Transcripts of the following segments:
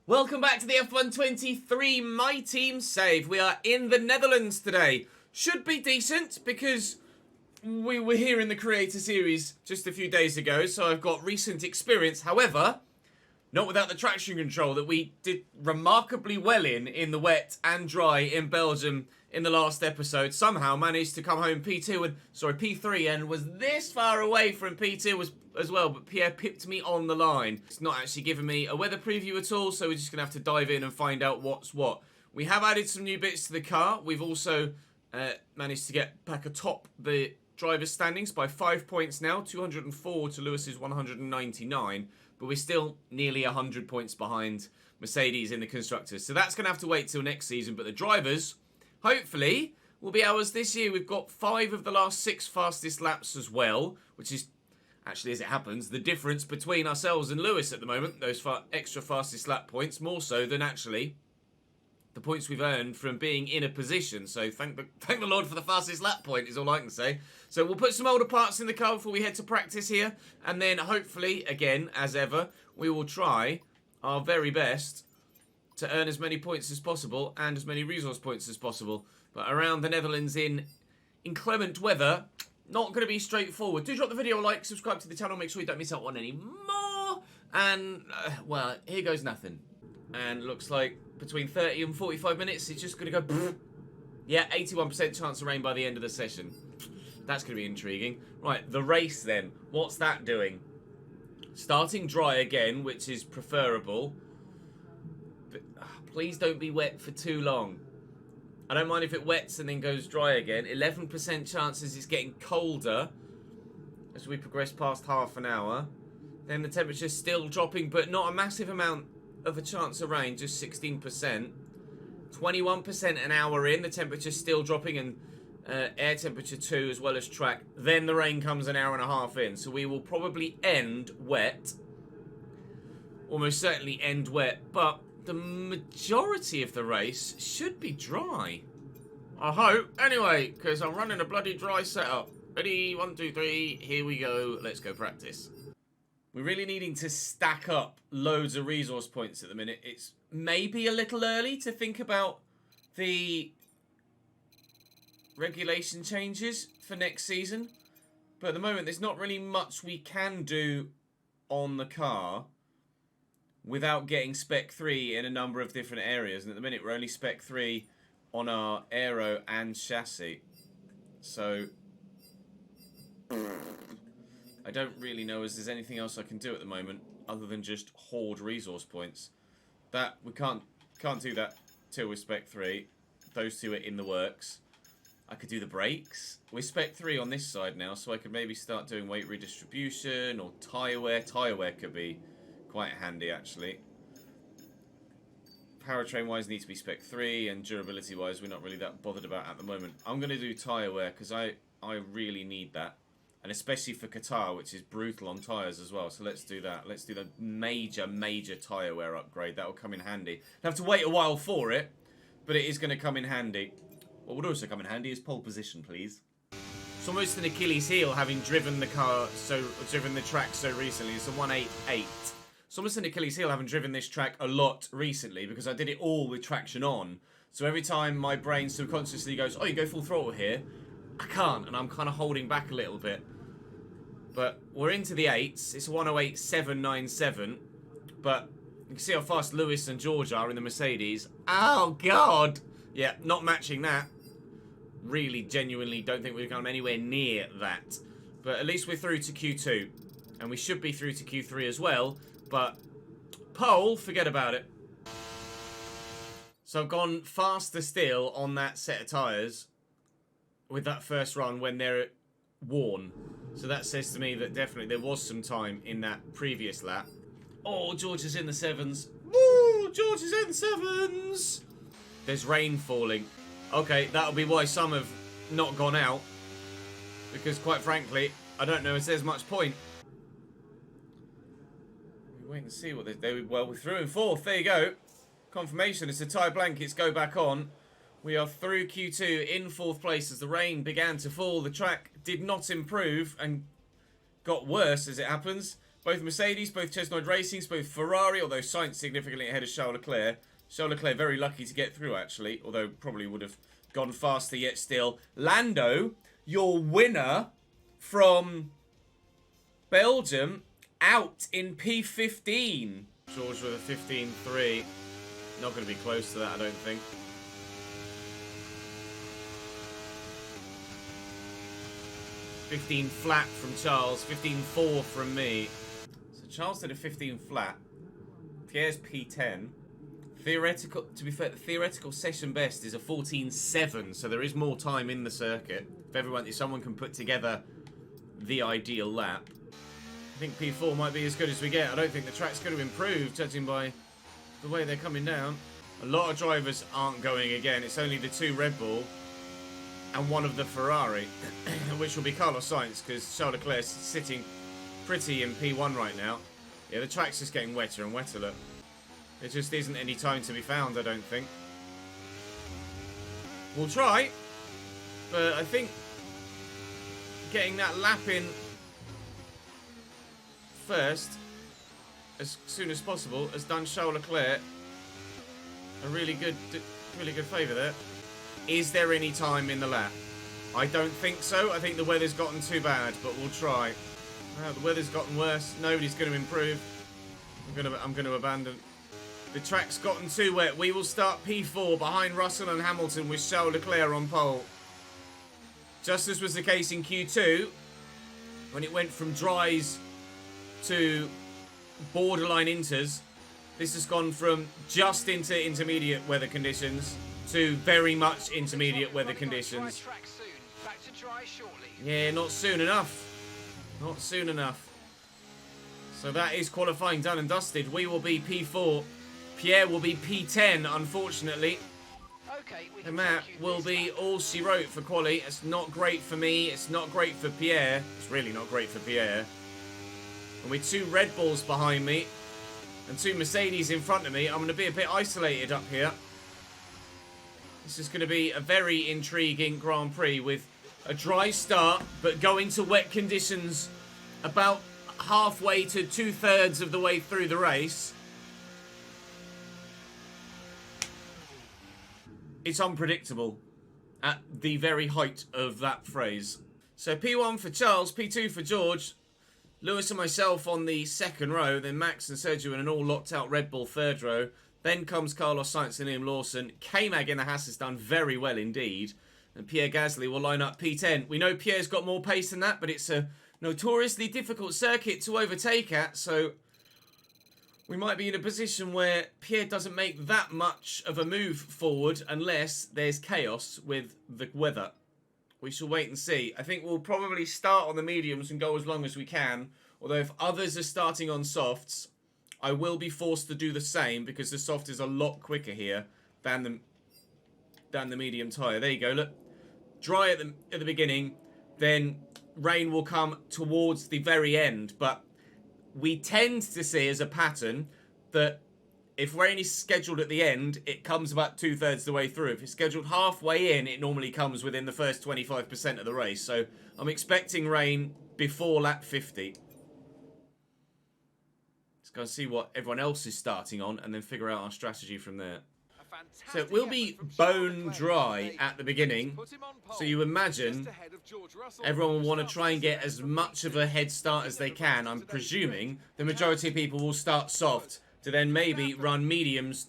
Welcome back to the F123 My Team Save. We are in the Netherlands today. Should be decent because we were here in the Creator Series just a few days ago, so I've got recent experience. However, not without the traction control that we did remarkably well in the wet and dry in Belgium in the last episode. Somehow managed to come home P3 and was this far away from P2 as well, but Pierre pipped me on the line. It's not actually giving me a weather preview at all, so we're just going to have to dive in and find out what's what. We have added some new bits to the car. We've also managed to get back atop the driver's standings by 5 points now, 204 to Lewis's 199, but we're still nearly 100 points behind Mercedes in the constructors. So that's going to have to wait till next season, but the drivers, hopefully, will be ours this year. We've got 5 of the last 6 fastest laps as well, which is, actually, as it happens, the difference between ourselves and Lewis at the moment, those extra fastest lap points, more so than actually the points we've earned from being in a position. So thank the Lord for the fastest lap point is all I can say. So we'll put some older parts in the car before we head to practice here. And then hopefully, again, as ever, we will try our very best to earn as many points as possible and as many resource points as possible. But around the Netherlands in inclement weather, not going to be straightforward. Do drop the video a like, subscribe to the channel, make sure you don't miss out on any more. And, well, here goes nothing. And looks like between 30 and 45 minutes, it's just going to go... Yeah, 81% chance of rain by the end of the session. That's going to be intriguing. Right, the race then. What's that doing? Starting dry again, which is preferable. But please don't be wet for too long. I don't mind if it wets and then goes dry again. 11% chances it's getting colder as we progress past half an hour. Then the temperature's still dropping, but not a massive amount of a chance of rain, just 16%. 21% an hour in, the temperature's still dropping, and air temperature 2 as well as track. Then the rain comes an hour and a half in, so we will probably end wet. Almost certainly end wet, but the majority of the race should be dry. I hope. Anyway, because I'm running a bloody dry setup. Ready? 1, 2, 3. Here we go. Let's go practice. We're really needing to stack up loads of resource points at the minute. It's maybe a little early to think about the regulation changes for next season. But at the moment, there's not really much we can do on the car without getting Spec 3 in a number of different areas. And at the minute, we're only Spec 3 on our aero and chassis. So I don't really know as there's anything else I can do at the moment other than just hoard resource points. That we can't do that till we're Spec 3. Those two are in the works. I could do the brakes. We're Spec 3 on this side now, so I could maybe start doing weight redistribution or tyre wear. Tyre wear could be quite handy, actually. Powertrain wise need to be Spec 3, and durability wise we're not really that bothered about at the moment. I'm going to do tyre wear because I really need that. And especially for Qatar, which is brutal on tyres as well. So let's do that. Let's do the major tyre wear upgrade. That will come in handy. I'll have to wait a while for it, but it is going to come in handy. What would also come in handy is pole position, please. It's almost an Achilles heel having driven the track so recently. It's a 188. It's almost an Achilles heel having driven this track a lot recently because I did it all with traction on. So every time my brain subconsciously goes, oh, you go full throttle here, I can't, and I'm kind of holding back a little bit. But we're into the 8s. It's a 108.797. But you can see how fast Lewis and George are in the Mercedes. Oh, God! Yeah, not matching that. Really, genuinely don't think we've come anywhere near that. But at least we're through to Q2. And we should be through to Q3 as well. But pole, forget about it. So I've gone faster still on that set of tyres with that first run when they're worn. So that says to me that definitely there was some time in that previous lap. Oh, George is in the 7s. Woo! George is in the 7s! There's rain falling. Okay, that'll be why some have not gone out. Because quite frankly, I don't know if there's much point. We wait and see what they well, we're through in 4th. There you go. Confirmation. It's a tyre blankets go back on. We are through Q2 in 4th place as the rain began to fall. The track did not improve and got worse as it happens. Both Mercedes, both Chesnoid Racings, both Ferrari, although Sainz significantly ahead of Charles Leclerc. Charles Leclerc very lucky to get through, actually, although probably would have gone faster yet still. Lando, your winner from Belgium, out in P15. George with a 15.3. Not going to be close to that, I don't think. $15 flat from Charles, 15.4 from me. So Charles did a 15 flat. Pierre's P10. Theoretical, to be fair, the theoretical session best is a 14.7, so there is more time in the circuit. If someone can put together the ideal lap. I think P4 might be as good as we get. I don't think the track's going to improve, judging by the way they're coming down. A lot of drivers aren't going again. It's only the 2 Red Bull and 1 of the Ferrari, which will be Carlos Sainz, because Charles Leclerc's sitting pretty in P1 right now. Yeah, the track's just getting wetter and wetter, look. There just isn't any time to be found, I don't think. We'll try, but I think getting that lap in first, as soon as possible, has done Charles Leclerc a really good favour there. Is there any time in the lap? I don't think so. I think the weather's gotten too bad, but we'll try. The weather's gotten worse. Nobody's going to improve. I'm going to abandon. The track's gotten too wet. We will start P4 behind Russell and Hamilton with Charles Leclerc on pole. Just as was the case in Q2, when it went from dries to borderline inters. This has gone from just into intermediate weather conditions to very much intermediate weather conditions. Yeah, not soon enough. Not soon enough. So that is qualifying done and dusted. We will be P4. Pierre will be P10, unfortunately. The map will be all she wrote for quali. It's not great for me. It's not great for Pierre. It's really not great for Pierre. And with 2 Red Bulls behind me and 2 Mercedes in front of me, I'm going to be a bit isolated up here. This is going to be a very intriguing Grand Prix with a dry start, but going to wet conditions about halfway to 2/3 of the way through the race. It's unpredictable at the very height of that phrase. So P1 for Charles, P2 for George, Lewis and myself on the 2nd row, then Max and Sergio in an all locked out Red Bull 3rd row. Then comes Carlos Sainz and Liam Lawson. K-Mag in the Haas has done very well indeed. And Pierre Gasly will line up P10. We know Pierre's got more pace than that, but it's a notoriously difficult circuit to overtake at, so we might be in a position where Pierre doesn't make that much of a move forward unless there's chaos with the weather. We shall wait and see. I think we'll probably start on the mediums and go as long as we can. Although if others are starting on softs, I will be forced to do the same because the soft is a lot quicker here than the medium tyre. There you go, look. Dry at the beginning, then rain will come towards the very end. But we tend to see as a pattern that if rain is scheduled at the end, it comes about 2/3 the way through. If it's scheduled halfway in, it normally comes within the first 25% of the race. So I'm expecting rain before lap 50. Let's go and see what everyone else is starting on and then figure out our strategy from there. So it will be bone dry at the beginning. So you imagine everyone will want to try and get as much of a head start as they can. I'm presuming the majority of people will start soft to then maybe run mediums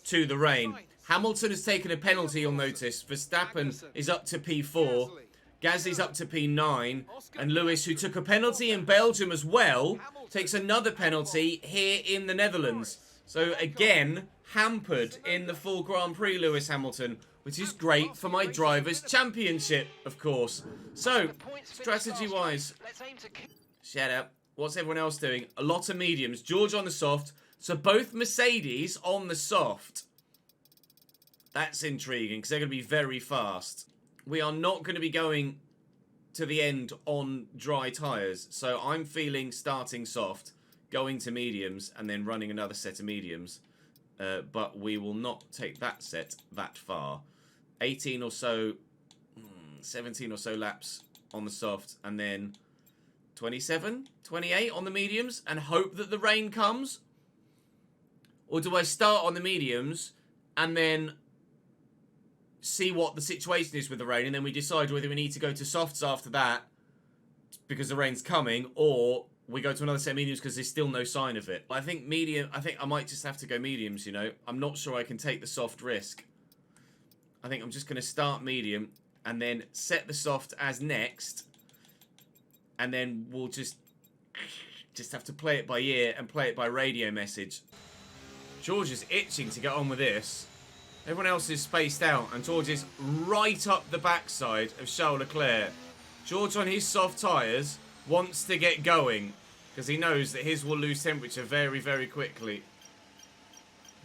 to the rain. Hamilton has taken a penalty, you'll notice. Verstappen is up to P4. Gasly's up to P9. And Lewis, who took a penalty in Belgium as well, takes another penalty here in the Netherlands. So again, hampered in the full Grand Prix, Lewis Hamilton, which is great for my Drivers' Championship, of course. So, strategy-wise, shout out. What's everyone else doing? A lot of mediums. George on the soft. So both Mercedes on the soft. That's intriguing because they're going to be very fast. We are not going to be going to the end on dry tyres. So I'm feeling starting soft, going to mediums, and then running another set of mediums. But we will not take that set that far. 18 or so, 17 or so laps on the soft, and then 27, 28 on the mediums and hope that the rain comes? Or do I start on the mediums and then see what the situation is with the rain, and then we decide whether we need to go to softs after that because the rain's coming, or we go to another set of mediums because there's still no sign of it. I think I might just have to go mediums, you know. I'm not sure I can take the soft risk. I think I'm just going to start medium and then set the soft as next, and then we'll just have to play it by ear and play it by radio message. George is itching to get on with this. Everyone else is spaced out, and George is right up the backside of Charles Leclerc. George on his soft tyres wants to get going because he knows that his will lose temperature very, very quickly.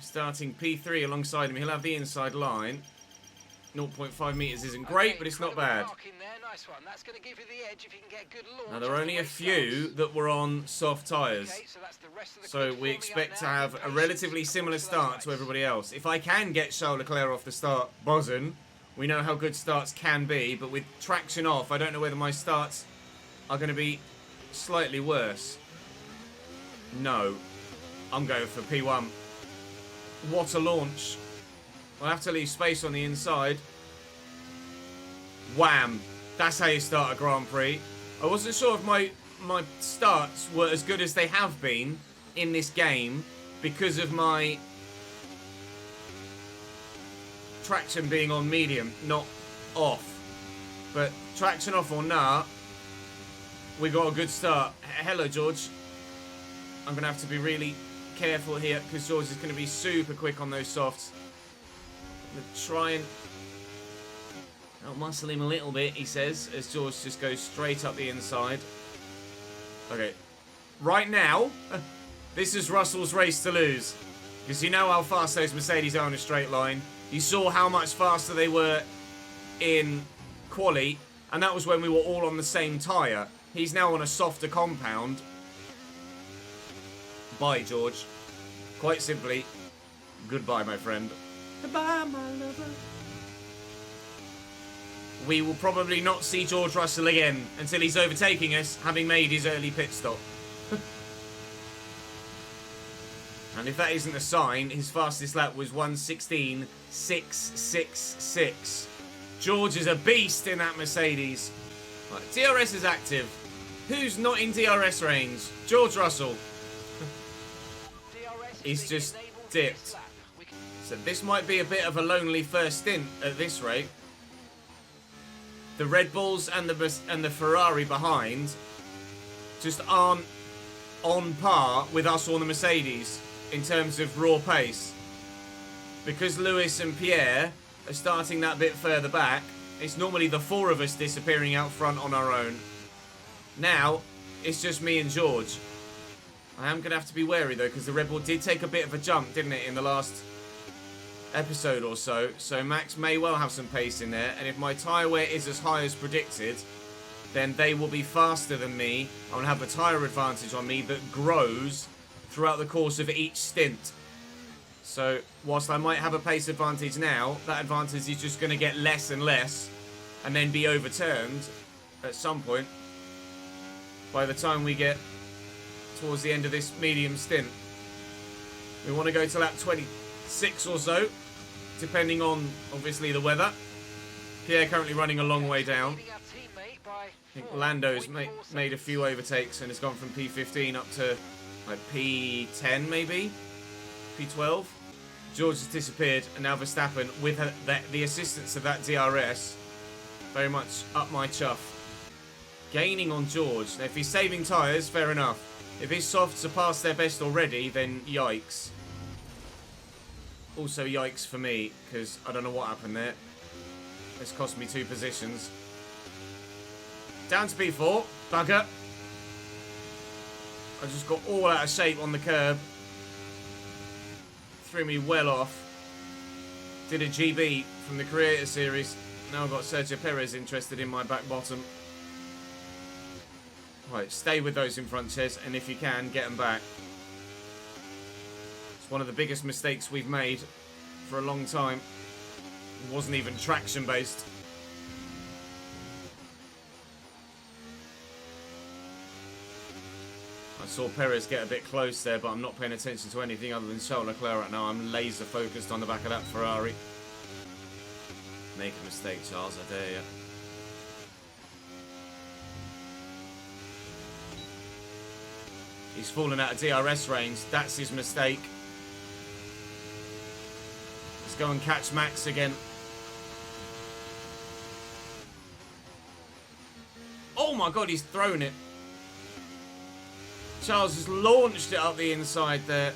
Starting P3 alongside him, he'll have the inside line. 0.5 metres isn't great, but it's not bad. Now, there are only a few that were on soft tyres, so we expect to have a relatively similar start to everybody else. If I can get Charles Leclerc off the start, buzzing. We know how good starts can be, but with traction off, I don't know whether my starts are going to be slightly worse. No. I'm going for P1. What a launch. I'll have to leave space on the inside. Wham! That's how you start a Grand Prix. I wasn't sure if my starts were as good as they have been in this game because of my traction being on medium, not off. But traction off or not, we got a good start. Hello, George. I'm going to have to be really careful here because George is going to be super quick on those softs. I'm going to try and out-muscle him a little bit, he says, as George just goes straight up the inside. Okay. Right now, this is Russell's race to lose. Because you know how fast those Mercedes are in a straight line. You saw how much faster they were in quali, and that was when we were all on the same tyre. He's now on a softer compound. Bye, George. Quite simply, goodbye, my friend. Goodbye, my lover. We will probably not see George Russell again until he's overtaking us, having made his early pit stop. And if that isn't a sign, his fastest lap was 1:16.666. George is a beast in that Mercedes. Right, DRS is active. Who's not in DRS range? George Russell. He's just dipped. So this might be a bit of a lonely first stint at this rate. The Red Bulls and the Ferrari behind just aren't on par with us or the Mercedes in terms of raw pace. Because Lewis and Pierre are starting that bit further back, it's normally the four of us disappearing out front on our own. Now, it's just me and George. I am going to have to be wary though, because the Red Bull did take a bit of a jump, didn't it, in the last episode or so. So Max may well have some pace in there, and if my tyre wear is as high as predicted, then they will be faster than me. I'm going to have a tyre advantage on me that grows throughout the course of each stint. So whilst I might have a pace advantage now, that advantage is just going to get less and less and then be overturned at some point by the time we get towards the end of this medium stint. We want to go to lap 26 or so, depending on obviously the weather. Pierre currently running a long way down. I think Lando's made a few overtakes and has gone from P15 up to like P10 maybe, P12. George has disappeared, and now Verstappen, with the assistance of that DRS, very much up my chuff. Gaining on George. Now, if he's saving tyres, fair enough. If his softs are past their best already, then yikes. Also yikes for me, because I don't know what happened there. This cost me 2 positions. Down to P4. Bugger. I just got all out of shape on the curb. Threw me well off. Did a GB from the Creator Series. Now I've got Sergio Perez interested in my back bottom. Right, stay with those in front, Ches, and if you can, get them back. It's one of the biggest mistakes we've made for a long time. It wasn't even traction based. saw Perez get a bit close there, but I'm not paying attention to anything other than Charles Leclerc right now. I'm laser focused on the back of that Ferrari. Make a mistake, Charles, I dare you. He's fallen out of DRS range. That's his mistake. Let's go and catch Max again. Oh my god, he's thrown it. Charles has launched it up the inside there.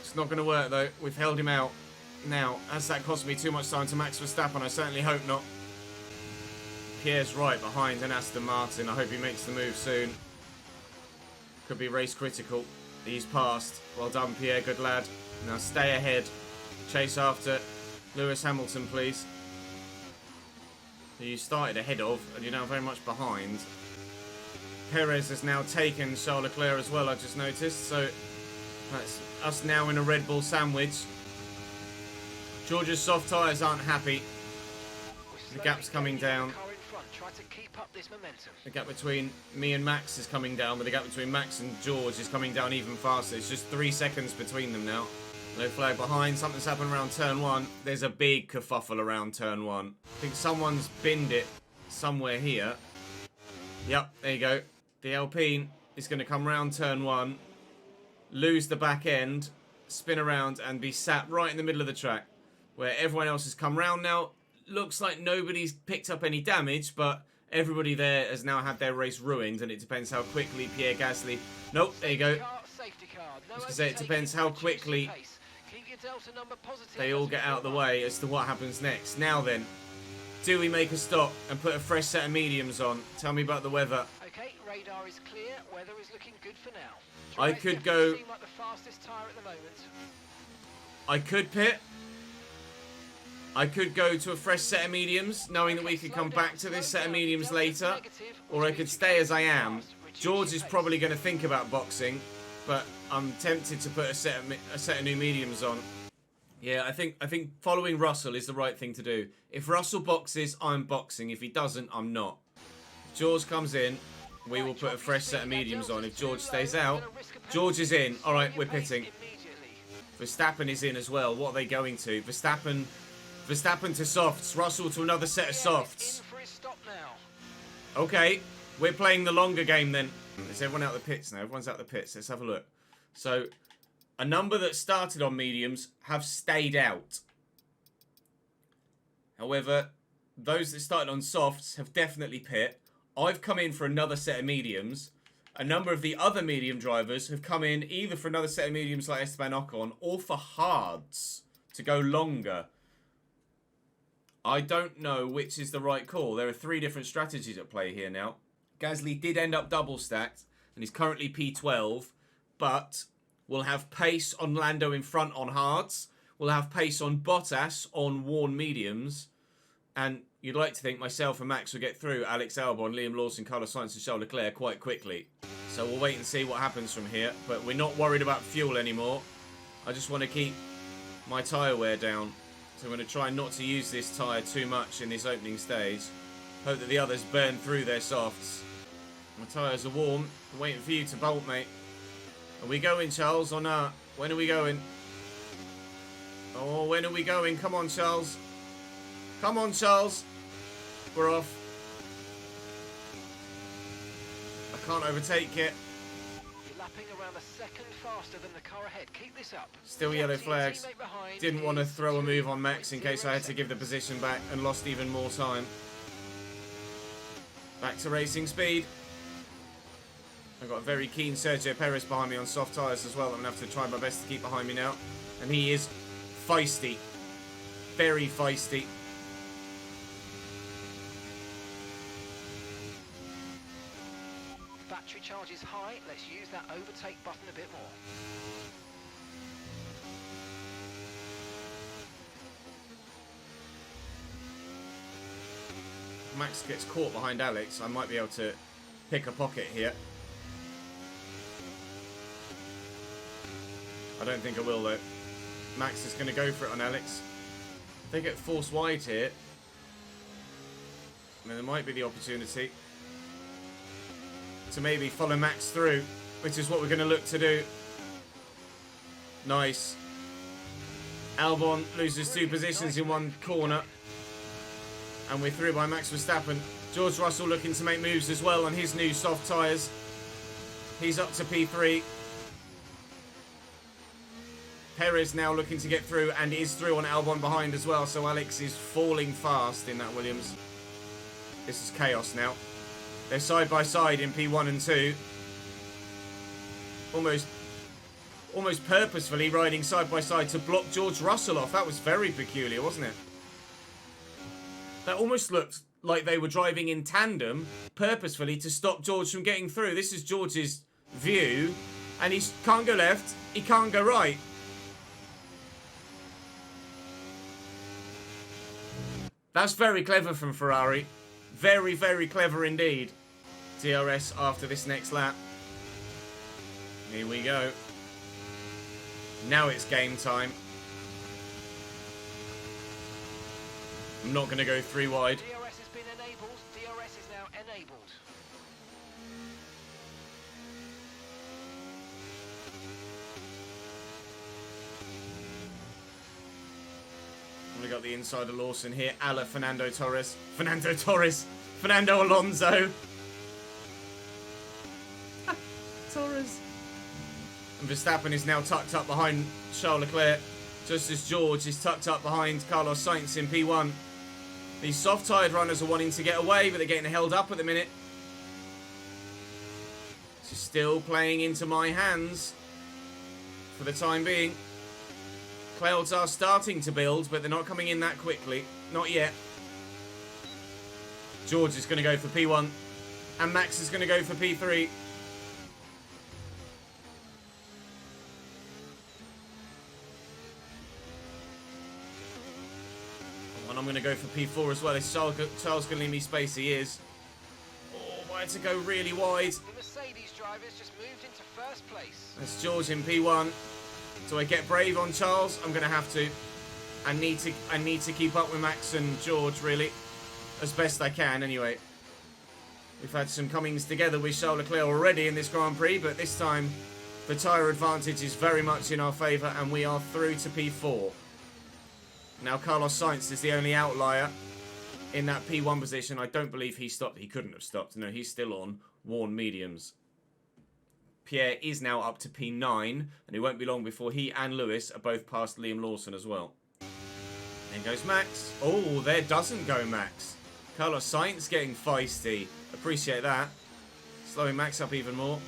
It's not going to work though. We've held him out. Now, has that cost me too much time to Max Verstappen? I certainly hope not. Pierre's right behind an Aston Martin. I hope he makes the move soon. Could be race critical. He's passed. Well done, Pierre. Good lad. Now stay ahead. Chase after Lewis Hamilton, please. Who you started ahead of, and you're now very much behind. Perez has now taken Charles Leclerc as well, I just noticed. So that's us now in a Red Bull sandwich. George's soft tyres aren't happy. The gap's coming down. The gap between me and Max is coming down, but the gap between Max and George is coming down even faster. It's just 3 seconds between them now. No flag behind. Something's happened around turn 1. There's a big kerfuffle around turn 1. I think someone's binned it somewhere here. Yep, there you go. The Alpine is going to come round turn 1, lose the back end, spin around and be sat right in the middle of the track where everyone else has come round now. Looks like nobody's picked up any damage, but everybody there has now had their race ruined, and it depends how quickly Pierre Gasly... Nope, there you go. I was going to say, it depends how quickly they all get out of the way as to what happens next. Now then, do we make a stop and put a fresh set of mediums on? Tell me about the weather. Okay, radar is clear. Weather is looking good for now. I could go... Seem like the fastest tyre at the moment. I could pit. I could go to a fresh set of mediums, knowing that we could come back to this set of mediums later. Or I could stay as I am. George is probably going to think about boxing, but I'm tempted to put a set of new mediums on. Yeah, I think following Russell is the right thing to do. If Russell boxes, I'm boxing. If he doesn't, I'm not. If George comes in, we will put a fresh set of mediums on. If George stays out, George is in. All right, we're pitting. Verstappen is in as well. What are they going to? Verstappen to softs. Russell to another set of softs. Okay, we're playing the longer game then. Is everyone out the pits now? Everyone's out the pits. Let's have a look. So, a number that started on mediums have stayed out. However, those that started on softs have definitely pit. I've come in for another set of mediums. A number of the other medium drivers have come in either for another set of mediums like Esteban Ocon or for hards to go longer. I don't know which is the right call. There are 3 different strategies at play here now. Gasly did end up double stacked and he's currently P12, but we'll have pace on Lando in front on hards. We'll have pace on Bottas on worn mediums. And you'd like to think myself and Max will get through Alex Albon, Liam Lawson, Carlos Sainz and Charles Leclerc quite quickly. So we'll wait and see what happens from here. But we're not worried about fuel anymore. I just want to keep my tyre wear down. So I'm going to try not to use this tyre too much in this opening stage. Hope that the others burn through their softs. My tyres are warm. I'm waiting for you to bolt, mate. Are we going, Charles, or not? When are we going? Oh, when are we going? Come on, Charles. Come on, Charles. We're off. I can't overtake it. You're lapping around a second faster than the car ahead. Keep this up. Still yellow flags. Didn't want to throw a move on Max in case I had to give the position back and lost even more time. Back to racing speed. I've got a very keen Sergio Perez behind me on soft tyres as well. I'm going to have to try my best to keep behind me now. And he is feisty. Very feisty. Battery charge is high. Let's use that overtake button a bit more. Max gets caught behind Alex. I might be able to pick a pocket here. I don't think I will though. Max is going to go for it on Alex. If they get forced wide here, then there might be the opportunity to maybe follow Max through, which is what we're going to look to do. Nice. Albon loses 2 positions in one corner. And we're through by Max Verstappen. George Russell looking to make moves as well on his new soft tyres. He's up to P3. Perez now looking to get through and is through on Albon behind as well. So Alex is falling fast in that Williams. This is chaos now. They're side by side in P1 and 2. Almost purposefully riding side by side to block George Russell off. That was very peculiar, wasn't it? That almost looked like they were driving in tandem purposefully to stop George from getting through. This is George's view, and he can't go left, he can't go right. That's very clever from Ferrari. Very, very clever indeed. DRS after this next lap. Here we go. Now it's game time. I'm not going to go 3 wide. DRS has been enabled. DRS is now enabled. We got the inside of Lawson here. A la Fernando Torres. Fernando Alonso. Torres. And Verstappen is now tucked up behind Charles Leclerc, just as George is tucked up behind Carlos Sainz in P1. These soft-tyred runners are wanting to get away, but they're getting held up at the minute. This is still playing into my hands for the time being. Clouds are starting to build, but they're not coming in that quickly. Not yet. George is going to go for P1, and Max is going to go for P3. And I'm going to go for P4 as well. Is Charles going to leave me space? He is. Oh, I had to go really wide. The Mercedes drivers just moved into first place. That's George in P1. Do I get brave on Charles? I'm going to have to. I need to keep up with Max and George, really. As best I can, anyway. We've had some comings together with Charles Leclerc already in this Grand Prix, but this time the tyre advantage is very much in our favour, and we are through to P4. Now Carlos Sainz is the only outlier in that P1 position. I don't believe he stopped. He couldn't have stopped. No, he's still on worn mediums. Pierre is now up to P9, and it won't be long before he and Lewis are both past Liam Lawson as well. Then goes Max. Oh, there doesn't go Max. Carlos Sainz getting feisty. Appreciate that. Slowing Max up even more.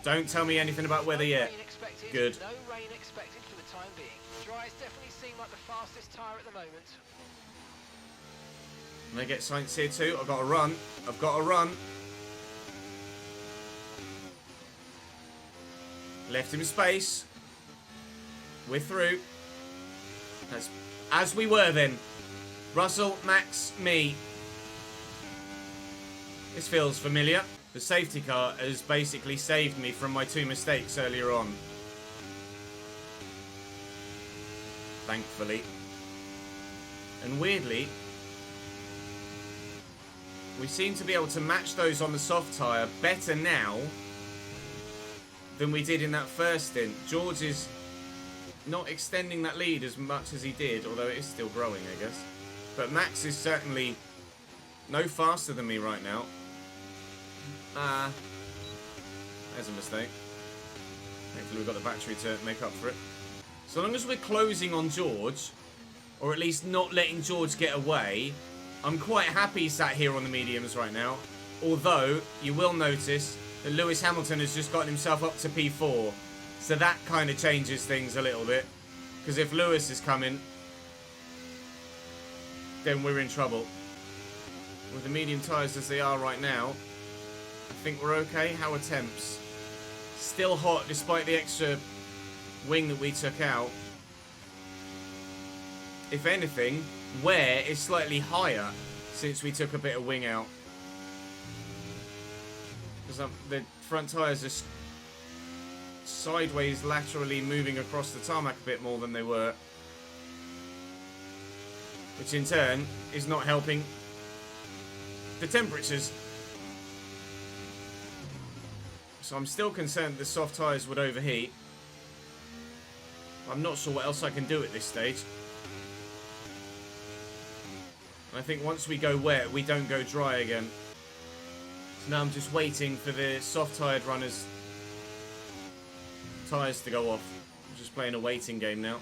Don't tell me anything about weather yet. Good. No rain expected for the time being. Dries definitely seem like the fastest tyre at the moment. And they get Sainz here too. I've got to run. I've got to run. Left him space. We're through. That's as we were then. Russell, Max, me. This feels familiar. The safety car has basically saved me from my 2 mistakes earlier on. Thankfully. And weirdly, we seem to be able to match those on the soft tyre better now than we did in that first stint. George is not extending that lead as much as he did, although it is still growing, I guess. But Max is certainly no faster than me right now. There's a mistake. Hopefully we've got the battery to make up for it. So long as we're closing on George, or at least not letting George get away, I'm quite happy sat here on the mediums right now. Although, you will notice that Lewis Hamilton has just gotten himself up to P4. So that kind of changes things a little bit. Because if Lewis is coming, then we're in trouble. With the medium tyres as they are right now, I think we're okay. How are temps? Still hot despite the extra wing that we took out. If anything, wear is slightly higher since we took a bit of wing out. Because the front tyres are sideways, laterally moving across the tarmac a bit more than they were. Which in turn is not helping the temperatures. So I'm still concerned the soft tyres would overheat. I'm not sure what else I can do at this stage. I think once we go wet, we don't go dry again. So now I'm just waiting for the soft-tyred runners' tyres to go off. I'm just playing a waiting game now.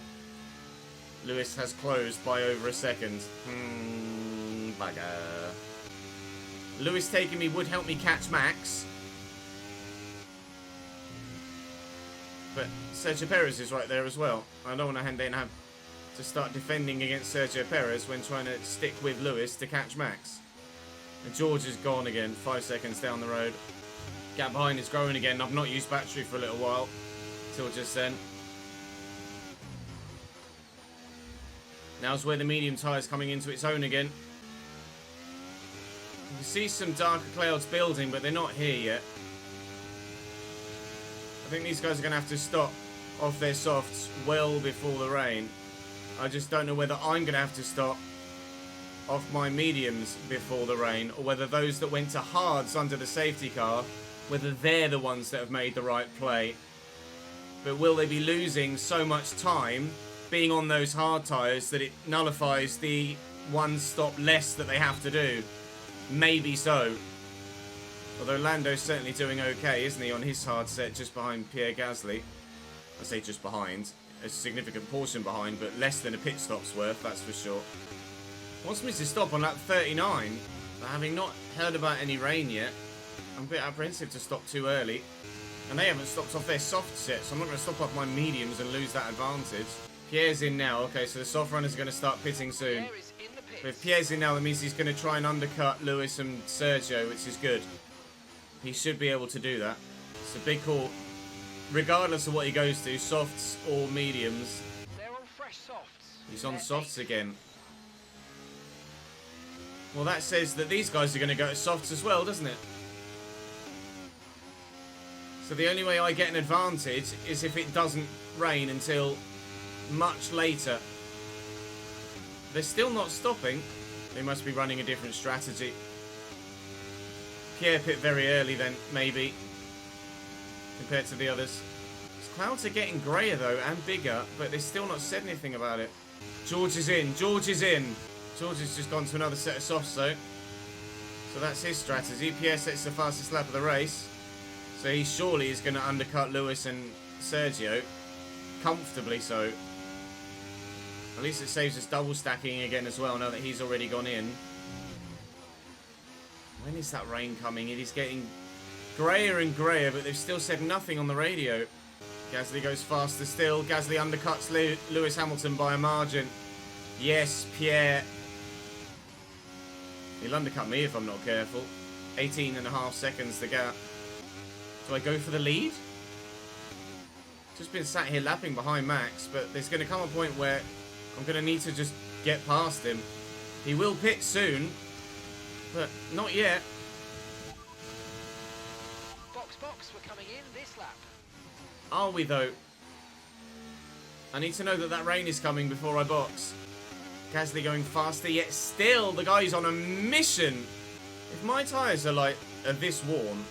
Lewis has closed by over a second. Bugger. Lewis taking me would help me catch Max. But Sergio Perez is right there as well. I don't want to have to start defending against Sergio Perez when trying to stick with Lewis to catch Max. And George is gone again, 5 seconds down the road. Gap behind is growing again. I've not used battery for a little while, till just then. Now's where the medium tyre's coming into its own again. You can see some darker clouds building, but they're not here yet. I think these guys are going to have to stop off their softs well before the rain. I just don't know whether I'm going to have to stop off my mediums before the rain, or whether those that went to hards under the safety car, whether they're the ones that have made the right play. But will they be losing so much time being on those hard tyres that it nullifies the one stop less that they have to do? Maybe so. Although Lando's certainly doing okay, isn't he, on his hard set just behind Pierre Gasly. I say just behind. A significant portion behind, but less than a pit stop's worth, that's for sure. Wants me to stop on lap 39, but having not heard about any rain yet, I'm a bit apprehensive to stop too early. And they haven't stopped off their soft set, so I'm not going to stop off my mediums and lose that advantage. Pierre's in now. Okay, so the soft runners are going to start pitting soon. But if Pierre's in now, that means he's going to try and undercut Lewis and Sergio, which is good. He should be able to do that. It's a big call. Regardless of what he goes to, softs or mediums. They're on fresh softs. He's on softs again. Well, that says that these guys are going to go to softs as well, doesn't it? So the only way I get an advantage is if it doesn't rain until much later. They're still not stopping. They must be running a different strategy. Pierre pit very early then, maybe, compared to the others. These clouds are getting greyer though, and bigger, but they've still not said anything about it. George is in. George is in. George has just gone to another set of softs though. So that's his strategy. Pierre sets the fastest lap of the race. So he surely is going to undercut Lewis and Sergio. Comfortably so. At least it saves us double stacking again as well, now that he's already gone in. When is that rain coming? It is getting greyer and greyer, but they've still said nothing on the radio. Gasly goes faster still. Gasly undercuts Lewis Hamilton by a margin. Yes, Pierre. He'll undercut me if I'm not careful. 18.5 seconds to gap. Do I go for the lead? Just been sat here lapping behind Max, but there's going to come a point where I'm going to need to just get past him. He will pit soon, but not yet. Box, we're coming in this lap. Are we though? I need to know that that rain is coming before I box. Gasly going faster, yet still the guy's on a mission. If my tyres are this worn,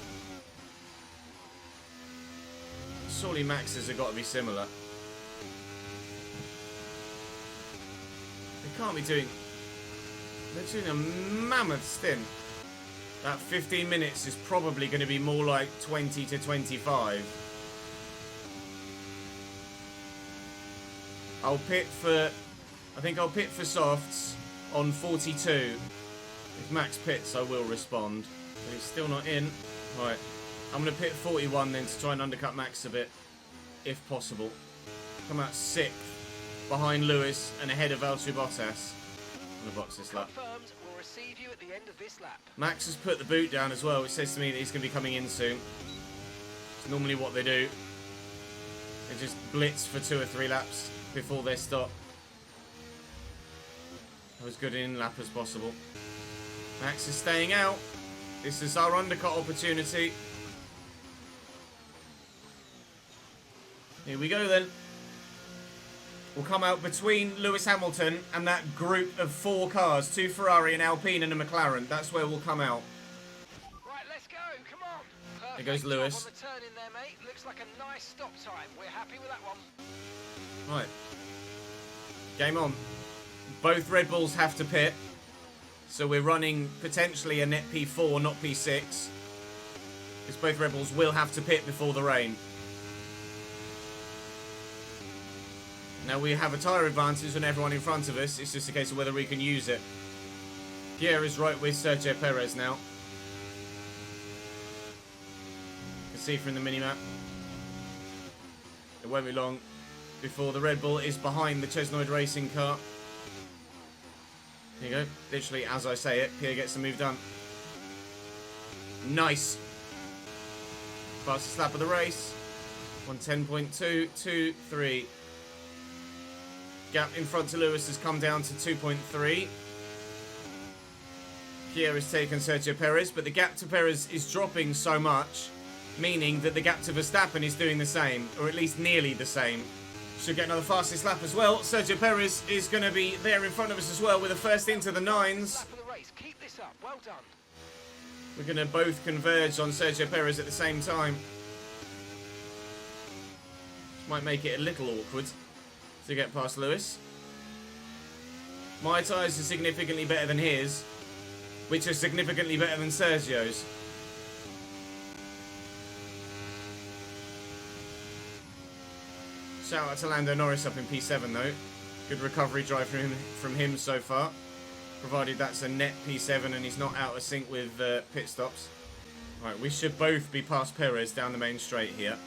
surely Max's have got to be similar. They can't be doing... They're doing a mammoth stint. That 15 minutes is probably going to be more like 20 to 25. I'll pit for... I think I'll pit for softs on 42. If Max pits, I will respond. But he's still not in. Right. I'm going to pit 41 then to try and undercut Max a bit. If possible. Come out 6th. Behind Lewis and ahead of Valtteri Bottas. I'm going to box this lap. Confirmed, we'll receive you at the end of this lap. Max has put the boot down as well, which says to me that he's going to be coming in soon. It's normally what they do. They just blitz for 2 or 3 laps before their stop. As good an in-lap as possible. Max is staying out. This is our undercut opportunity. Here we go then. will come out between Lewis Hamilton and that group of 4 cars, 2 Ferrari, an Alpine and a McLaren. That's where we'll come out. Right, let's go. Come on. Perfect There goes job Lewis. on the turn in there, mate. Looks like a nice stop time. We're happy with that one. Right. Game on. Both Red Bulls have to pit. So we're running potentially a net P4, not P6. Because both Red Bulls will have to pit before the rain. Now we have a tyre advantage on everyone in front of us. It's just a case of whether we can use it. Pierre is right with Sergio Perez now. You can see from the minimap. It won't be long before the Red Bull is behind the Chesnoid racing car. There you go. Literally, as I say it, Pierre gets the move done. Nice. Fastest lap of the race. 1:10.223. Gap in front to Lewis has come down to 2.3. Pierre has taken Sergio Perez, but the gap to Perez is dropping so much, meaning that the gap to Verstappen is doing the same, or at least nearly the same. Should get another fastest lap as well. Sergio Perez is going to be there in front of us as well with a first into the 9s. Lap of the race. Keep this up. Well done. We're going to both converge on Sergio Perez at the same time. Might make it a little awkward to get past Lewis. My tyres are significantly better than his, which are significantly better than Sergio's. Shout out to Lando Norris up in P7 though. Good recovery drive from him so far. Provided that's a net P7 and he's not out of sync with pit stops. Right, we should both be past Perez down the main straight here.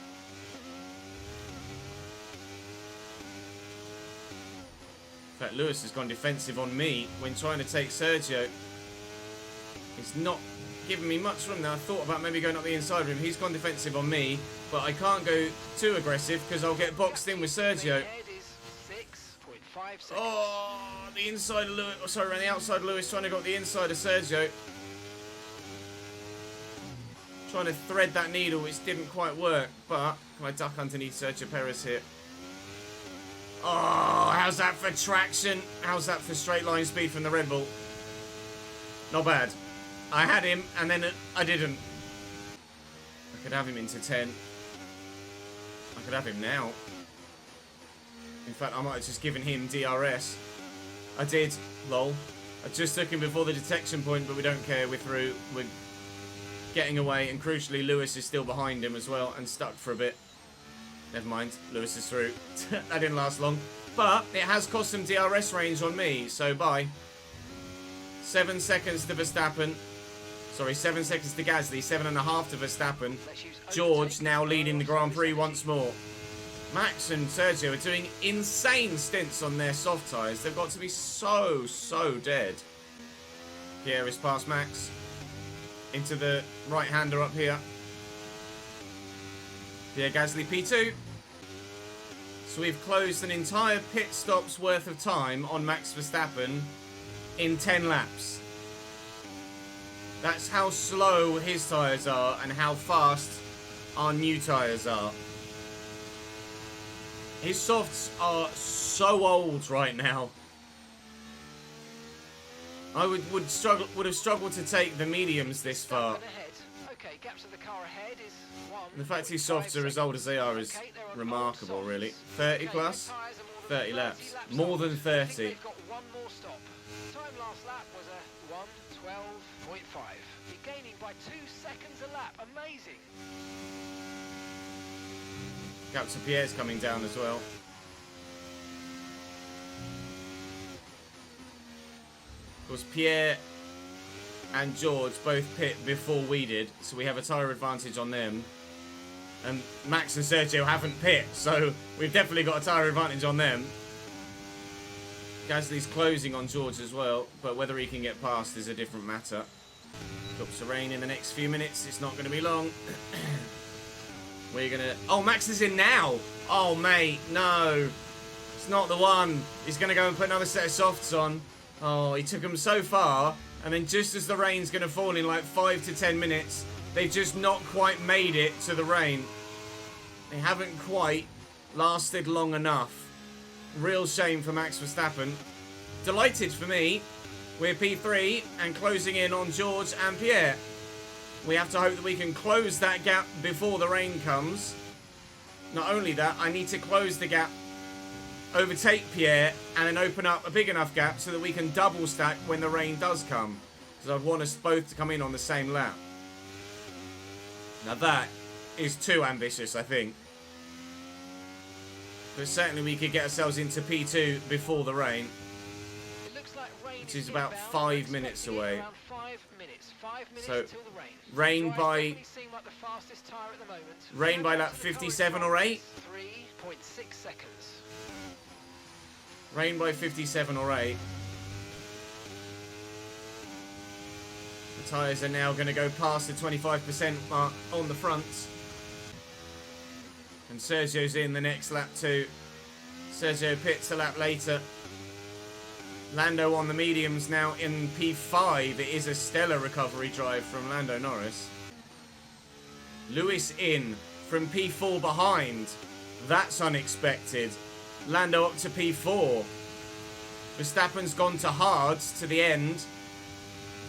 In fact, Lewis has gone defensive on me when trying to take Sergio. He's not giving me much room now. I thought about maybe going up the inside of him. He's gone defensive on me, but I can't go too aggressive because I'll get boxed in with Sergio. Oh, the inside of Lewis. Oh, sorry, around the outside of Lewis, trying to go up the inside of Sergio. Trying to thread that needle, which didn't quite work, but can I duck underneath Sergio Perez here? Oh, how's that for traction? How's that for straight line speed from the Red Bull? Not bad. I had him, and then I didn't. I could have him into 10. I could have him now. In fact, I might have just given him DRS. I did. Lol. I just took him before the detection point, but we don't care. We're through. We're getting away, and crucially, Lewis is still behind him as well, and stuck for a bit. Never mind. Lewis is through. That didn't last long. But it has cost him DRS range on me, so bye. 7 seconds to Verstappen. Sorry, 7 seconds to Gasly, 7.5 to Verstappen. George now leading the Grand Prix once more. Max and Sergio are doing insane stints on their soft tyres. They've got to be so dead. Pierre is past Max. Into the right-hander up here. Pierre Gasly P2. So we've closed an entire pit stop's worth of time on Max Verstappen in 10 laps. That's how slow his tyres are and how fast our new tyres are. His softs are so old right now. I would have struggled to take the mediums this far. Okay, gaps of the car ahead is 1. The fact his softs are as old as they are is remarkable, really. 30 plus? 30 laps. More than 30. They've got one more stop. Time last lap was a 1:12.5. You're gaining by 2 seconds a lap. Amazing. Gap to Pierre's coming down as well. Of course, Pierre and George both pit before we did, so we have a tyre advantage on them. And Max and Sergio haven't pit, so we've definitely got a tyre advantage on them. Gasly's closing on George as well, but whether he can get past is a different matter. Drops the rain in the next few minutes, it's not going to be long. We're going to... Oh, Max is in now! Oh, mate, no. It's not the one. He's going to go and put another set of softs on. Oh, he took them so far, and then just as the rain's going to fall in like 5 to 10 minutes, they've just not quite made it to the rain. They haven't quite lasted long enough. Real shame for Max Verstappen. Delighted for me. We're P3 and closing in on George and Pierre. We have to hope that we can close that gap before the rain comes. Not only that, I need to close the gap, overtake Pierre, and then open up a big enough gap so that we can double stack when the rain does come. Because I want us both to come in on the same lap. Now that is too ambitious, I think. But certainly we could get ourselves into P2 before the rain. It looks like rain Which is about 5 minutes away. Around 5 minutes. 5 minutes So, till the rain. rain by... Definitely seem like the fastest tyre at the moment. Rain by lap 57 or 8? 3.6 seconds. Rain by 57 or 8. The tyres are now going to go past the 25% mark on the front. And Sergio's in the next lap too. Sergio pits a lap later. Lando on the mediums now in P5. It is a stellar recovery drive from Lando Norris. Lewis in from P4 behind. That's unexpected. Lando up to P4. Verstappen's gone to hards to the end.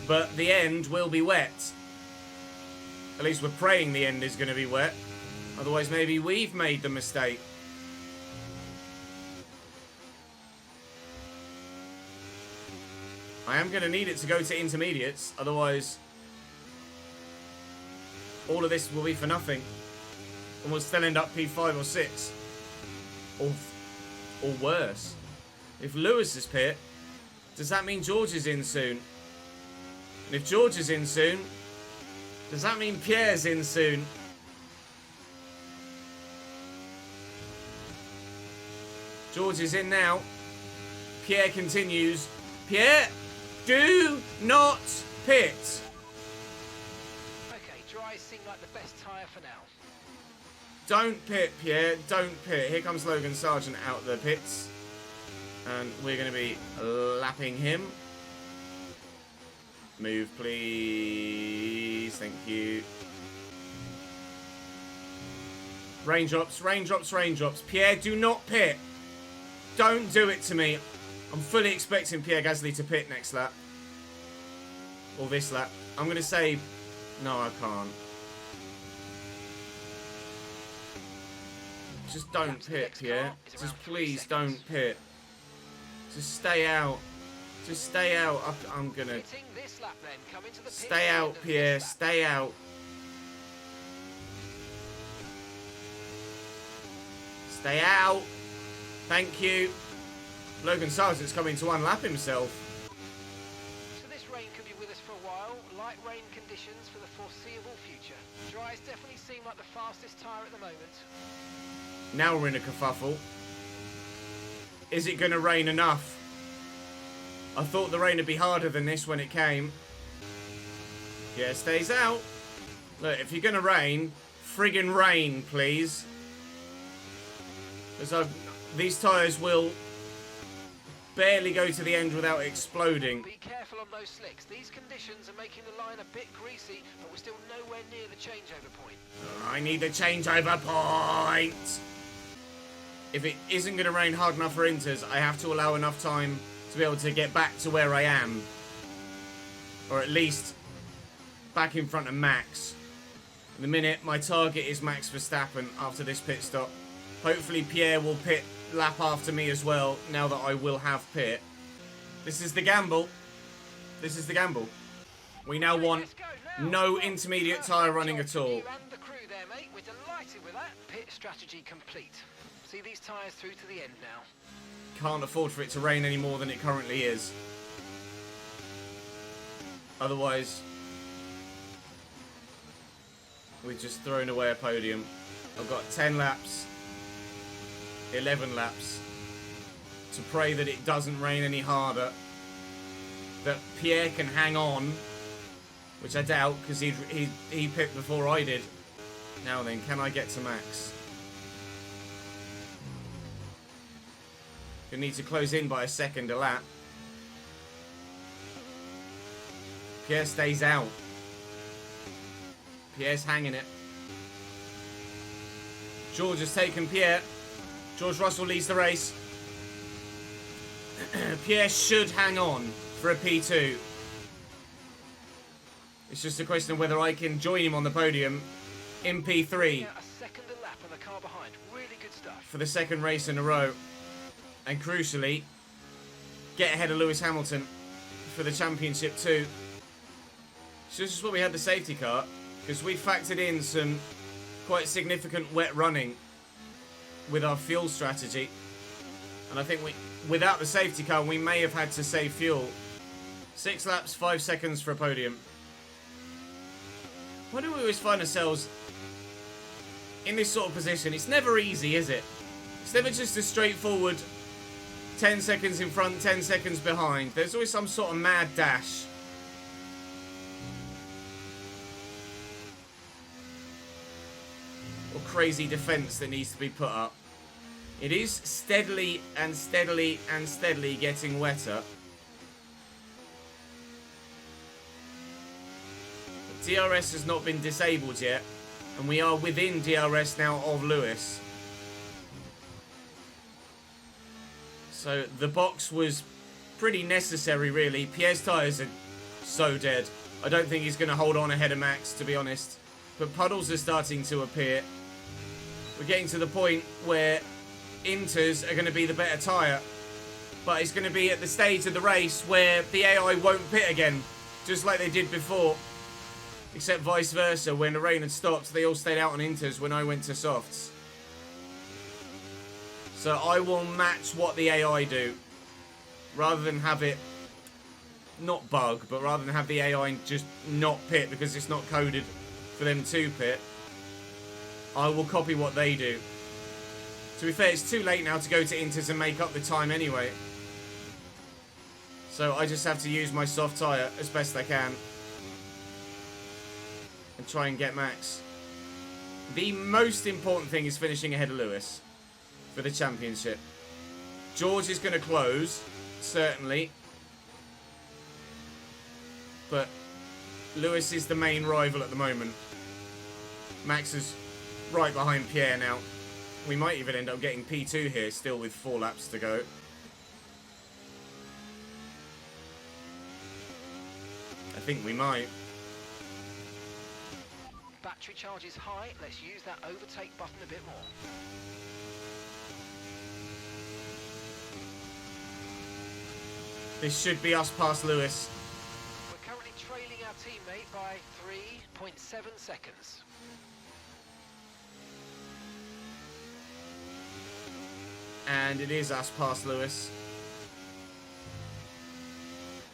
But the end will be wet. At least we're praying the end is going to be wet. Otherwise maybe we've made the mistake. I am going to need it to go to intermediates. Otherwise, all of this will be for nothing. And we'll still end up P5 or 6. Or worse. If Lewis is pit, does that mean George is in soon? And if George is in soon, does that mean Pierre's in soon? George is in now. Pierre continues. Pierre, do not pit. Okay, dries seem like the best tyre for now. Don't pit, Pierre. Don't pit. Here comes Logan Sargent out the pits. And we're going to be lapping him. Move, please. Thank you. Raindrops, raindrops, raindrops. Pierre, do not pit. Don't do it to me. I'm fully expecting Pierre Gasly to pit next lap. Or this lap. I'm going to say... No, I can't. Just don't pit, Pierre. Just please don't pit. Just stay out. Just stay out. I'm going to... Stay out, Pierre. Stay out. Stay out. Thank you. Logan Sargent's coming to unlap himself. So this rain could be with us for a while. Light rain conditions for the foreseeable future. Dries definitely seem like the fastest tyre at the moment. Now we're in a kerfuffle. Is it going to rain enough? I thought the rain would be harder than this when it came. Yeah, stays out. Look, if you're going to rain, friggin' rain, please. Because these tyres will barely go to the end without exploding. Be careful on those slicks. These conditions are making the line a bit greasy, but we're still nowhere near the changeover point. I need the changeover point. If it isn't going to rain hard enough for inters, I have to allow enough time to be able to get back to where I am. Or at least back in front of Max. In the minute, my target is Max Verstappen after this pit stop. Hopefully Pierre will pit lap after me as well, now that I will have pit. This is the gamble. This is the gamble. We now want no intermediate tyre running at all. And the crew there, mate. We're delighted with that. Pit strategy complete. See these tyres through to the end now. Can't afford for it to rain any more than it currently is. Otherwise, we've just thrown away a podium. I've got 10 laps, 11 laps to pray that it doesn't rain any harder, that Pierre can hang on, which I doubt because he picked before I did. Now then, can I get to Max? Gonna need to close in by a second a lap. Pierre stays out. Pierre's hanging it. George has taken Pierre. George Russell leads the race. Pierre should hang on for a P2. It's just a question of whether I can join him on the podium in P3 Yeah, a second a lap and the car behind. Really good stuff. for the second race in a row. And crucially, get ahead of Lewis Hamilton for the championship too. So this is what we had the safety car, because we factored in some quite significant wet running with our fuel strategy. And I think without the safety car, we may have had to save fuel. 6 laps, 5 seconds for a podium. Why do we always find ourselves in this sort of position? It's never easy, is it? It's never just a straightforward 10 seconds in front, 10 seconds behind. There's always some sort of mad dash. Or crazy defense that needs to be put up. It is steadily and steadily and steadily getting wetter. But DRS has not been disabled yet, and we are within DRS now of Lewis. So the box was pretty necessary, really. Pierre's tyres are so dead. I don't think he's going to hold on ahead of Max, to be honest. But puddles are starting to appear. We're getting to the point where Inters are going to be the better tyre. But it's going to be at the stage of the race where the AI won't pit again, just like they did before. Except vice versa, when the rain had stopped, they all stayed out on Inters when I went to softs. So I will match what the AI do, rather than have it not bug, but rather than have the AI just not pit because it's not coded for them to pit. I will copy what they do. To be fair, it's too late now to go to Inters and make up the time anyway. So I just have to use my soft tyre as best I can and try and get Max. The most important thing is finishing ahead of Lewis for the championship. George is going to close, certainly. But Lewis is the main rival at the moment. Max is right behind Pierre now. We might even end up getting P2 here, still with 4 laps to go. I think we might. Battery charge is high. Let's use that overtake button a bit more. This should be us past Lewis. We're currently trailing our teammate by 3.7 seconds. And it is us past Lewis.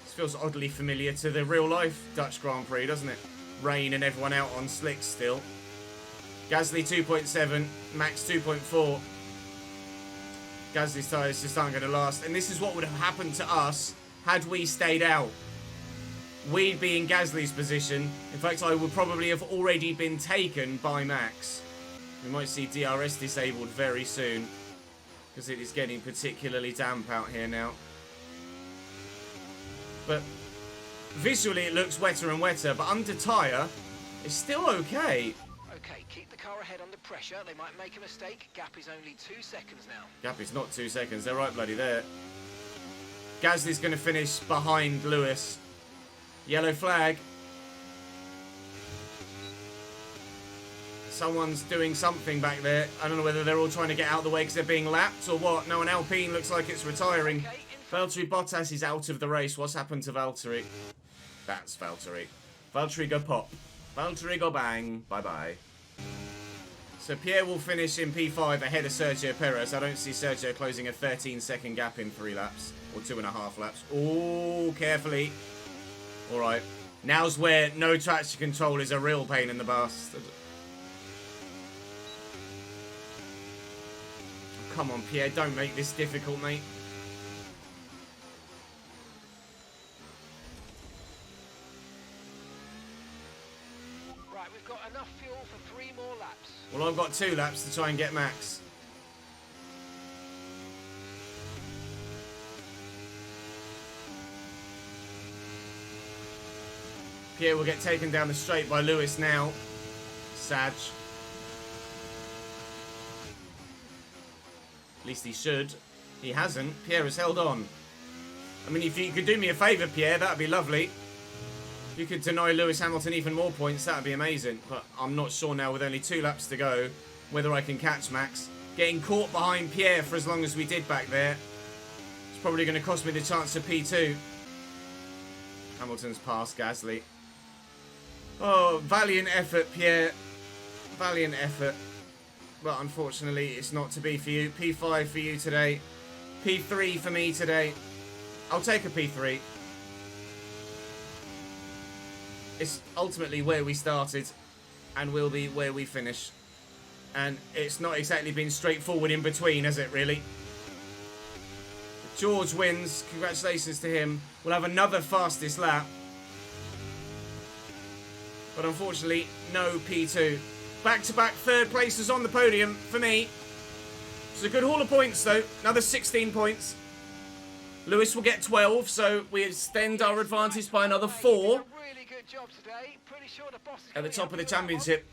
This feels oddly familiar to the real-life Dutch Grand Prix, doesn't it? Rain and everyone out on slicks still. Gasly 2.7, Max 2.4. Gasly's tyres just aren't going to last. And this is what would have happened to us had we stayed out. We'd be in Gasly's position. In fact, I would probably have already been taken by Max. We might see DRS disabled very soon, because it is getting particularly damp out here now. But visually it looks wetter and wetter, but under tyre, it's still okay. Okay, keep the car ahead under pressure. They might make a mistake. Gap is only 2 seconds now. Gap is not 2 seconds. They're right bloody there. Gasly's going to finish behind Lewis. Yellow flag. Someone's doing something back there. I don't know whether they're all trying to get out of the way because they're being lapped or what. No, an Alpine looks like it's retiring. Okay, Valtteri Bottas is out of the race. What's happened to Valtteri? That's Valtteri. Valtteri go pop. Valtteri go bang. Bye-bye. So Pierre will finish in P5 ahead of Sergio Perez. I don't see Sergio closing a 13-second gap in 3 laps. Or 2.5 laps. Oh, carefully. Alright. Now's where no traction control is a real pain in the bastard. Come on, Pierre, don't make this difficult, mate. Right, we've got enough fuel for 3 more laps. Well, I've got 2 laps to try and get Max. Pierre will get taken down the straight by Lewis now. Sag. At least he should. He hasn't. Pierre has held on. I mean, if you could do me a favour, Pierre, that'd be lovely. If you could deny Lewis Hamilton even more points, that'd be amazing. But I'm not sure now, with only 2 laps to go, whether I can catch Max. Getting caught behind Pierre for as long as we did back there, it's probably going to cost me the chance of P2. Hamilton's past Gasly. Oh, valiant effort, Pierre. Valiant effort. But unfortunately, it's not to be for you. P5 for you today. P3 for me today. I'll take a P3. It's ultimately where we started and will be where we finish. And it's not exactly been straightforward in between, has it, really? George wins. Congratulations to him. We'll have another fastest lap. But unfortunately, no P2. Back-to-back third places on the podium for me. It's a good haul of points, though. Another 16 points. Lewis will get 12, so we extend our advantage by another 4. At the top of the championship.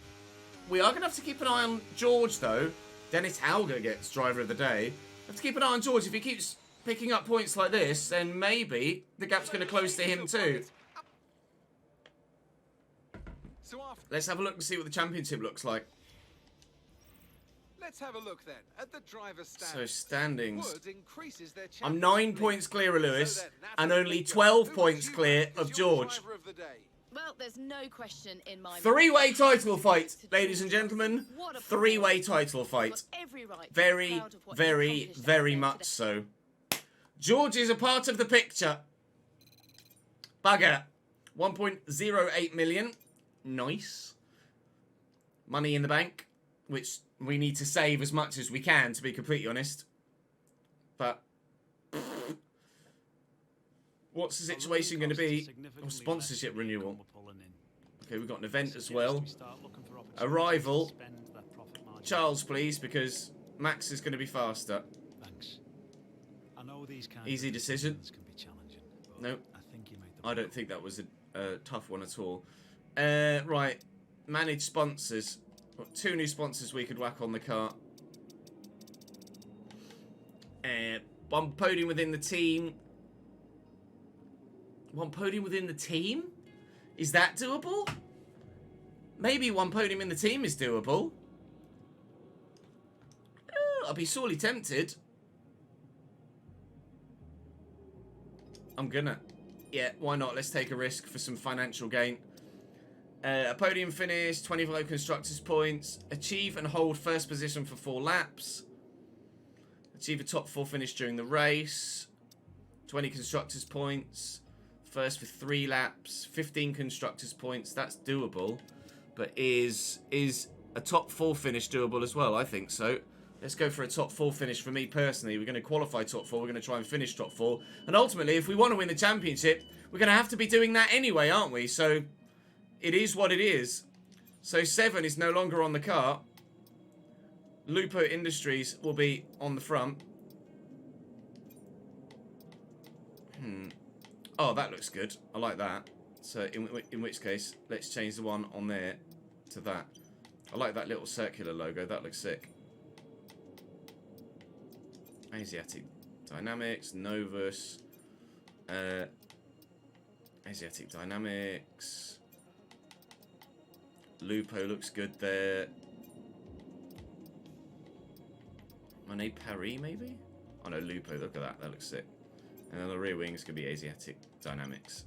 We are going to have to keep an eye on George, though. Dennis Hauger gets driver of the day. Have to keep an eye on George. If he keeps picking up points like this, then maybe the gap's going to close to him, too. Let's have a look and see what the championship looks like. Let's have a look then at the driver's standings. So standings. Their I'm 9 points clear of Lewis and only 12 points clear of George. Well, there's no question in my mind. 3-way title fight, ladies and gentlemen. 3-way title fight. Very, very, very much so. George is a part of the picture. Bugger. 1.08 million. Nice. Money in the bank, which we need to save as much as we can, to be completely honest. But what's the situation going to be? Oh, sponsorship renewal. Okay, we've got an event as well. Arrival. Charles, please, because Max is going to be faster. Easy decision. No, I don't think that was a tough one at all. Right, manage sponsors. Got 2 new sponsors we could whack on the car. One podium within the team. One podium within the team? Is that doable? Maybe one podium in the team is doable. I'll be sorely tempted. I'm gonna. Yeah, why not? Let's take a risk for some financial gain. A podium finish, 25 constructors points. Achieve and hold first position for 4 laps. Achieve a top 4 finish during the race. 20 constructors points. First for 3 laps. 15 constructors points. That's doable. But is a top 4 finish doable as well? I think so. Let's go for a top 4 finish for me personally. We're going to qualify top 4. We're going to try and finish top 4. And ultimately, if we want to win the championship, we're going to have to be doing that anyway, aren't we? So it is what it is. So 7 is no longer on the car. Lupo Industries will be on the front. Oh, that looks good. I like that. So in which case, let's change the one on there to that. I like that little circular logo. That looks sick. Asiatic Dynamics, Novus, Asiatic Dynamics, Lupo looks good there. Monet Paris, maybe? Oh no, Lupo, look at that, that looks sick. And then the rear wings could be Asiatic Dynamics.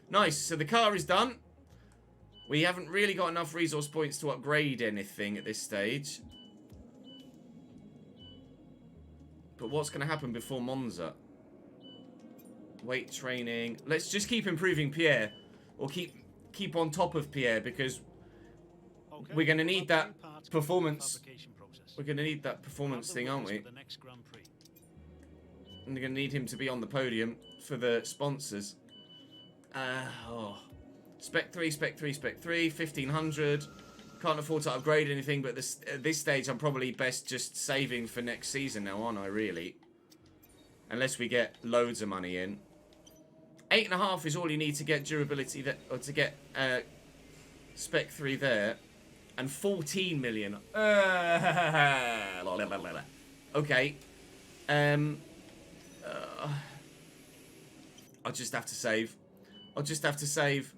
Nice, so the car is done. We haven't really got enough resource points to upgrade anything at this stage. But what's going to happen before Monza? Weight training. Let's just keep improving Pierre. Or keep on top of Pierre, because we're going to need that performance. We're going to need that performance thing, aren't we? And we're going to need him to be on the podium for the sponsors. Spec 3, Spec 3, Spec 3, 1500. Can't afford to upgrade anything, but at this stage I'm probably best just saving for next season now, aren't I, really? Unless we get loads of money in. 8.5 is all you need to get durability, or to get Spec 3 there. And 14 million. Okay. I'll just have to save. I'll just have to save.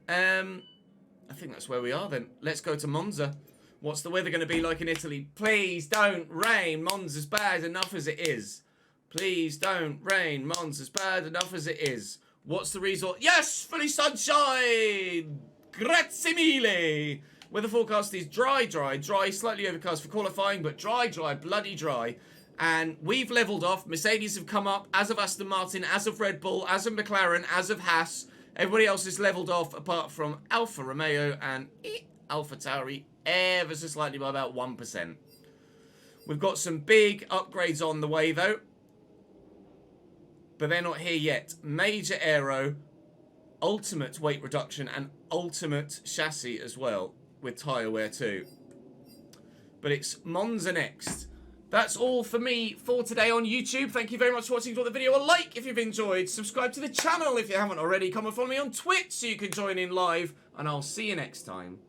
I think that's where we are then. Let's go to Monza. What's the weather going to be like in Italy? Please don't rain. Monza's bad enough as it is. Please don't rain. Monza's bad enough as it is. What's the result? Yes! Fully sunshine! Grazie mille! Weather forecast is dry, slightly overcast for qualifying, but dry, bloody dry. And we've levelled off. Mercedes have come up, as of Aston Martin, as of Red Bull, as of McLaren, as of Haas. Everybody else is levelled off apart from Alfa Romeo and Alfa Tauri ever so slightly by about 1%. We've got some big upgrades on the way though. But they're not here yet. Major aero, ultimate weight reduction and ultimate chassis as well with tyre wear too. But it's Monza next. That's all for me for today on YouTube. Thank you very much for watching. Drop the video a like if you've enjoyed. Subscribe to the channel if you haven't already. Come and follow me on Twitch so you can join in live. And I'll see you next time.